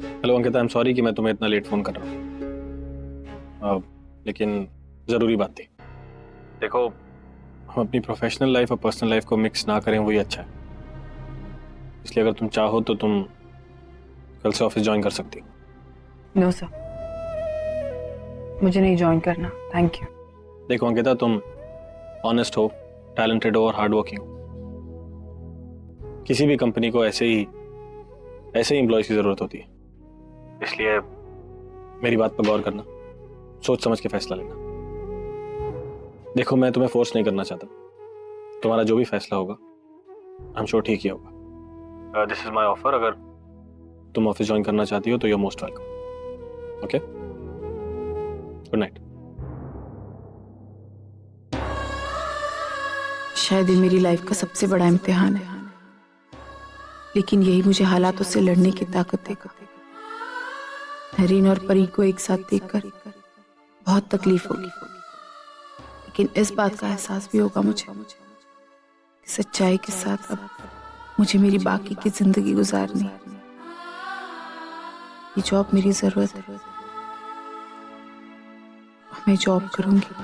Hello Ankita, I am sorry कि मैं तुम्हें इतना लेट फोन कर रहा हूँ, लेकिन ज़रूरी बात थी। देखो, हम अपनी प्रोफेशनल लाइफ और पर्सनल लाइफ को मिक्स ना करें, वही अच्छा है। इसलिए अगर तुम चाहो तो तुम कल से ऑफिस ज्वाइन कर सकती हो। नो सर, मुझे नहीं ज्वाइन करना, थैंक यू। देखो अंकिता, तुम ऑनेस्ट हो, टैलेंटेड हो और हार्ड वर्किंग हो। किसी भी कंपनी को ऐसे ही एम्प्लॉयज की ज़रूरत होती है। इसलिए मेरी बात पर गौर करना, सोच समझ के फैसला लेना। देखो, मैं तुम्हें फोर्स नहीं करना चाहता। तुम्हारा जो भी फैसला होगा आई एम श्योर ठीक ही होगा। This is my offer. अगर तुम ऑफिस ज्वाइन करना चाहती हो तो you are most welcome. Okay, good night. शायद ये मेरी लाइफ का सबसे बड़ा इम्तिहान है, लेकिन यही मुझे हालातों से लड़ने की ताकत देगा। नरीन और परी को एक साथ देखकर बहुत तकलीफ होगी, लेकिन इस बात का एहसास भी होगा मुझे कि सच्चाई के साथ अब मुझे मेरी बाकी की जिंदगी गुजारनी है। ये जॉब मेरी जरूरत है, मैं जॉब करूंगी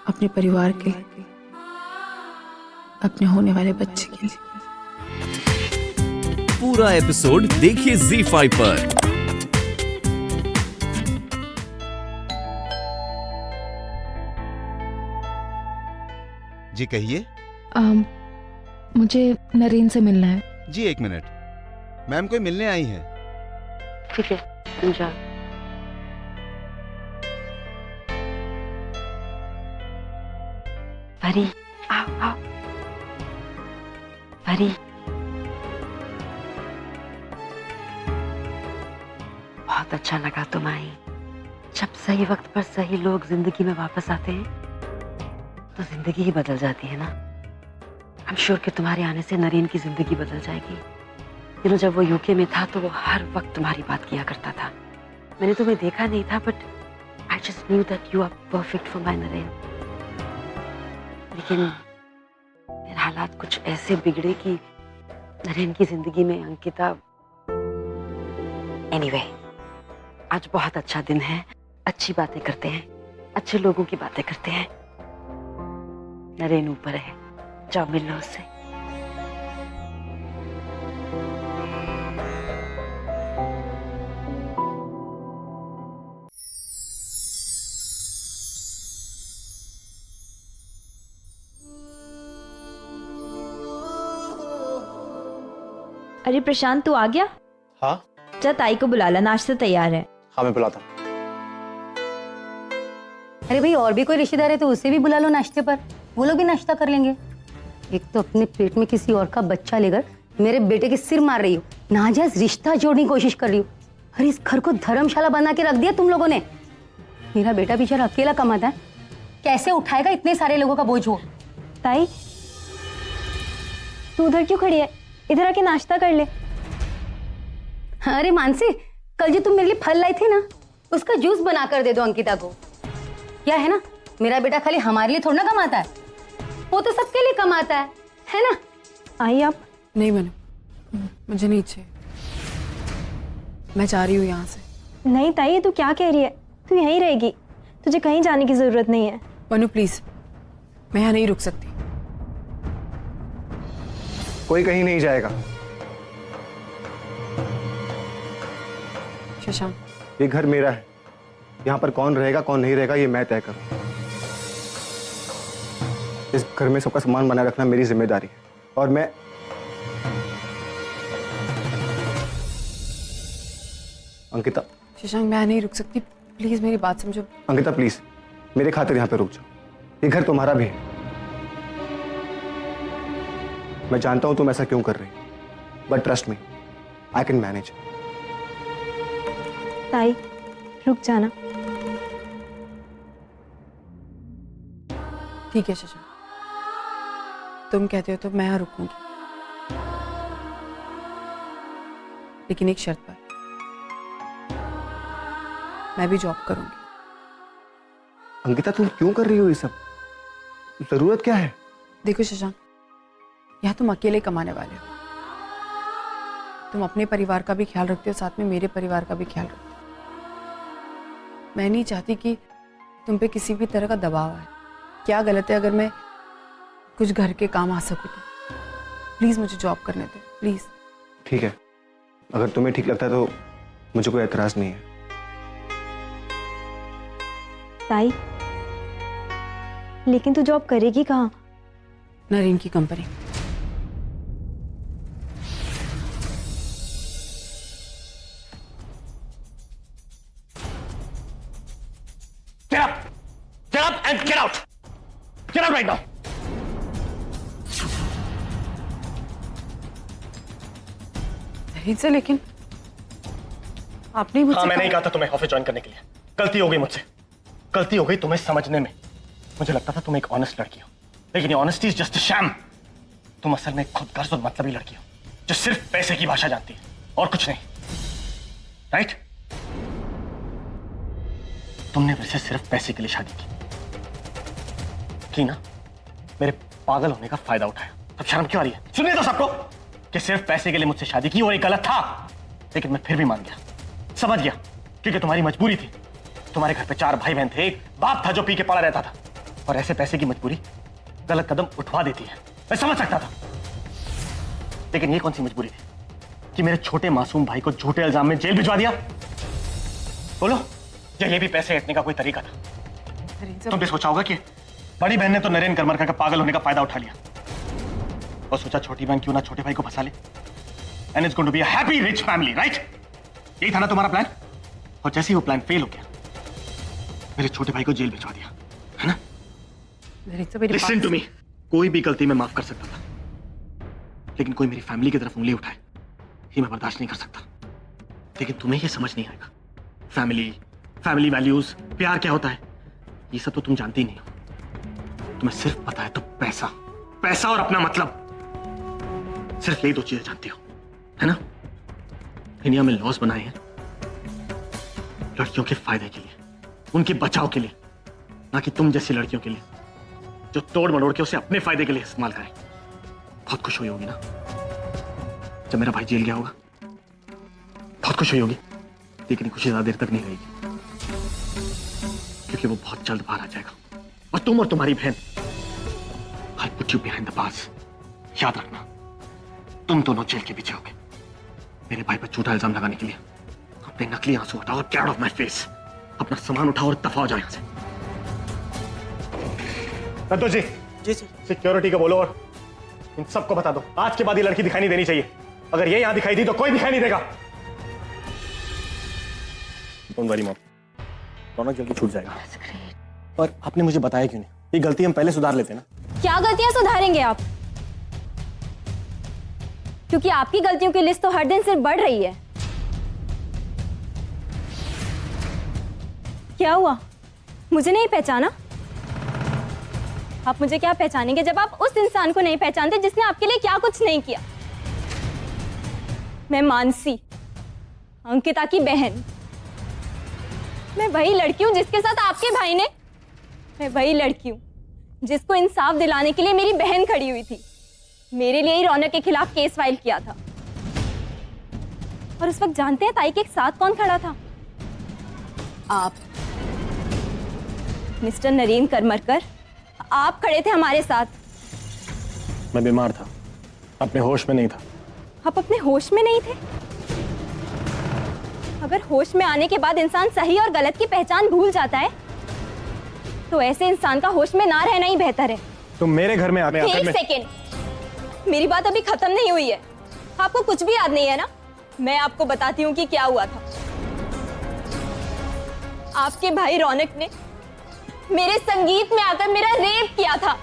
अपने परिवार के लिए, अपने होने वाले बच्चे के लिए। पूरा एपिसोड देखिए ZEE5 पर। जी कहिए। मुझे नरीन से मिलना है। जी एक मिनट, मैम कोई मिलने आई है। ठीक है, तुम जाओ। परी, आओ आओ। परी, बहुत अच्छा लगा तुम आई। जब सही वक्त पर सही लोग जिंदगी में वापस आते हैं तो जिंदगी ही बदल जाती है ना। आई एम श्योर कि तुम्हारे आने से नरीन की जिंदगी बदल जाएगी। जब वो यूके में था तो वो हर वक्त तुम्हारी बात किया करता था। मैंने तुम्हें देखा नहीं था, but I just knew that you are perfect for my Naren. लेकिन मेरे हालात कुछ ऐसे बिगड़े कि नरेन की जिंदगी में अंकिता। एनीवे, आज बहुत अच्छा दिन है, अच्छी बातें करते हैं, अच्छे लोगों की बातें करते हैं। नरेन ऊपर है, जाओ मिल लो उससे। अरे प्रशांत, तू आ गया? हाँ जा ताई को बुला ला, नाश्ता तैयार है। हाँ, मैं बुलाता हूँ। अरे भाई, और भी कोई रिश्तेदार है तो उसे भी बुला लो नाश्ते पर, वो लोग भी नाश्ता कर लेंगे। एक तो अपने पेट में किसी और का बच्चा लेकर मेरे बेटे के सिर मार रही हो, नाजायज रिश्ता जोड़ने की कोशिश कर रही हो। अरे इस घर को धर्मशाला बना के रख दिया तुम लोगों ने। मेरा बेटा बेचारा अकेला कमाता है, कैसे उठाएगा इतने सारे लोगों का बोझ वो? ताई, तू उधर क्यों खड़ी है? इधर आके नाश्ता कर ले। अरे मानसी, कल जो तुम मेरे लिए फल लाई थी ना, उसका जूस बना कर दे दो अंकिता को। क्या है ना, मेरा बेटा खाली हमारे लिए थोड़ा ना कमाता है, वो तो सबके लिए कमाता है ना? आई आप? नहीं मनु, मुझे नहीं चाहिए, मैं जा रही हूँ यहाँ से। नहीं ताई, तू क्या कह रही है? तू यहीं रहेगी, तुझे कहीं जाने की जरूरत नहीं है। मनु प्लीज, मैं यहाँ नहीं रुक सकती। कोई कहीं नहीं जाएगा। शशांक, ये घर मेरा है, यहाँ पर कौन रहेगा कौन नहीं रहेगा ये मैं तय करूँ। इस घर में सबका सम्मान बनाए रखना मेरी जिम्मेदारी है, और मैं अंकिता। शशांक, मैं नहीं रुक सकती, प्लीज मेरी बात समझो। अंकिता प्लीज, मेरे खातिर यहाँ पे रुक जाओ। ये घर तुम्हारा भी है। मैं जानता हूं तुम ऐसा क्यों कर रही, but trust me, I can manage. ताई, रुक जाना। ठीक है शशांक, तुम कहते हो तो मैं यहाँ रुकूंगी, लेकिन एक शर्त पर, मैं भी जॉब करूंगी। अंकिता तुम क्यों कर रही हो ये सब? जरूरत क्या है? देखो शशांक, यहाँ तुम अकेले कमाने वाले हो, तुम अपने परिवार का भी ख्याल रखते हो, साथ में मेरे परिवार का भी ख्याल रखते हो। मैं नहीं चाहती कि तुम पे किसी भी तरह का दबाव आए। क्या गलत है अगर मैं कुछ घर के काम आ सकूं तो? प्लीज मुझे जॉब करने दो, प्लीज। ठीक है, अगर तुम्हें ठीक लगता है तो मुझे कोई एतराज नहीं है। ताई, लेकिन तू जॉब करेगी कहाँ? नरेन की company. Get up! Get up and get out! Get out right now! से लेकिन आपने मुझसे हाँ, मैंने ही कहा था तुम्हें ऑफिस ज्वाइन करने के लिए। गलती हो गई मुझसे, गलती हो गई तुम्हें समझने में। मुझे लगता था तुम एक ऑनेस्ट लड़की हो, लेकिन ये honesty is just a sham. तुम असल में खुदगर्ज और मतलबी लड़की हो जो सिर्फ पैसे की भाषा जानती है और कुछ नहीं, राइट? तुमने मेरे से सिर्फ पैसे के लिए शादी की ना? मेरे पागल होने का फायदा उठाया। अब शर्म क्यों आ रही है? सुनिए तो सबको कि सिर्फ पैसे के लिए मुझसे शादी की और ये गलत था, लेकिन मैं फिर भी मान गया, समझ गया, क्योंकि तुम्हारी मजबूरी थी। तुम्हारे घर पे 4 भाई बहन थे, एक बाप था जो पी के पड़ा रहता था, और ऐसे पैसे की मजबूरी गलत कदम उठवा देती है। मैं समझ सकता था, लेकिन ये कौन सी मजबूरी थी कि मेरे छोटे मासूम भाई को झूठे इल्जाम में जेल भिजवा दिया? बोलो, या ये भी पैसे हटने का कोई तरीका था? तुम भी सोचा होगा कि बड़ी बहन ने तो नरेन करमरकर का पागल होने का फायदा उठा लिया और सोचा छोटी बहन क्यों ना छोटे भाई को फंसा ले, and it's going to be a happy rich family, right? यही था ना तुम्हारा प्लान? और जैसे ही वो प्लान फेल हो गया, मेरे छोटे भाई को जेल भिजवा दिया, है ना? लिसन टू मी, कोई भी गलती मैं माफ कर सकता था, लेकिन कोई मेरी फैमिली की तरफ उंगली उठाए ये मैं बर्दाश्त नहीं कर सकता। लेकिन तुम्हें ये समझ नहीं आएगा। फैमिली वैल्यूज, प्यार क्या होता है, ये सब तो तुम जानती नहीं हो। तुम्हें सिर्फ पता है तो पैसा, पैसा और अपना मतलब, सिर्फ यही 2 चीजें जानती हो, है ना? इंडिया में लॉज बनाए हैं लड़कियों के फायदे के लिए, उनके बचाव के लिए, ना कि तुम जैसी लड़कियों के लिए जो तोड़ मड़ोड़ के उसे अपने फायदे के लिए इस्तेमाल करें। बहुत खुश हुई होगी ना जब मेरा भाई जेल गया होगा? बहुत खुश हुई होगी, लेकिन खुशी ज्यादा देर तक नहीं रहेगी, क्योंकि वो बहुत जल्द बाहर आ जाएगा और तुम और तुम्हारी बहन I'll put you behind the bars। याद रखना, तुम दोनों जेल के पीछे होगे मेरे भाई पर झूठा इल्जाम लगाने के लिए। अपने नकली आंसू हटाओ, get out of my face. अपना सामान उठाओ और दफा हो जाओ यहां से। संतोष जी, सिक्योरिटी को बोलो और इन सबको बता दो, आज के बाद ये लड़की दिखाई नहीं देनी चाहिए। अगर ये यहां दिखाई दी तो कोई दिखाई नहीं देगा। डोंट वरी मॉम, रौनक जल्दी छूट जाएगा। और आपने मुझे बताया क्यों नहीं? ये गलती हम पहले सुधार लेते ना। क्या गलतियां सुधारेंगे आप? क्योंकि आपकी गलतियों की लिस्ट तो हर दिन सिर्फ बढ़ रही है। क्या हुआ, मुझे नहीं पहचाना? आप मुझे क्या पहचानेंगे जब आप उस इंसान को नहीं पहचानते जिसने आपके लिए क्या कुछ नहीं किया? मैं मानसी, अंकिता की बहन। मैं वही लड़की हूं जिसके साथ आपके भाई ने, मैं वही लड़की हूं जिसको इंसाफ दिलाने के लिए मेरी बहन खड़ी हुई थी। मेरे लिए ही रौनक के खिलाफ केस फाइल किया था। और उस वक्त जानते हैं ताई के साथ कौन खड़ा था? आप, मिस्टर नरेन करमरकर, आप खड़े थे हमारे साथ। मैं बीमार था, अपने होश में नहीं था। आप अपने होश में नहीं थे? अगर होश में आने के बाद इंसान सही और गलत की पहचान भूल जाता है तो ऐसे इंसान का होश में ना रहना ही बेहतर है। तुम मेरे घर में आने एक सेकेंड, मेरी बात अभी खत्म नहीं हुई है। आपको कुछ भी याद नहीं है ना? मैं आपको बताती हूँ कि क्या हुआ था। आपके भाई रौनक ने मेरे संगीत में आकर मेरा रेप किया था।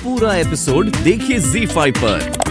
पूरा एपिसोड देखिए ZEE5 पर।